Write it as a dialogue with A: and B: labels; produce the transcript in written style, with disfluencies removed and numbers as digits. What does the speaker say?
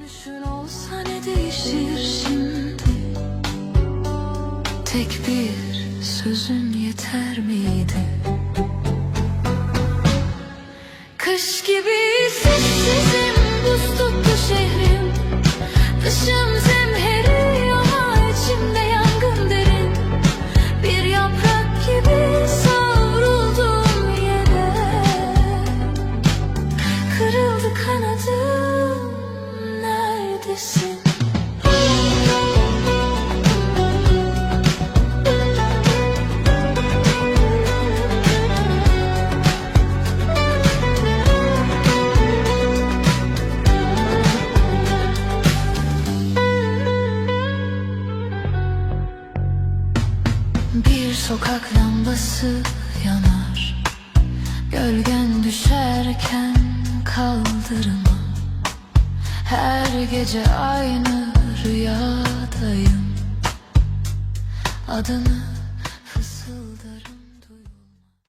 A: Dönüşün olsa ne değişir şimdi? Tek bir sözün yeter miydi? Kış gibi sessizim, buz tuttu şehrim. Dışım zemheri ama içimde yangın derin. Bir yaprak gibi savruldum yere. Kırıldı kanadım, neredesin? Bir sokak lambası yanar, gölgen düşerken kaldırıma. Her gece aynı rüyadayım, adını fısıldarım.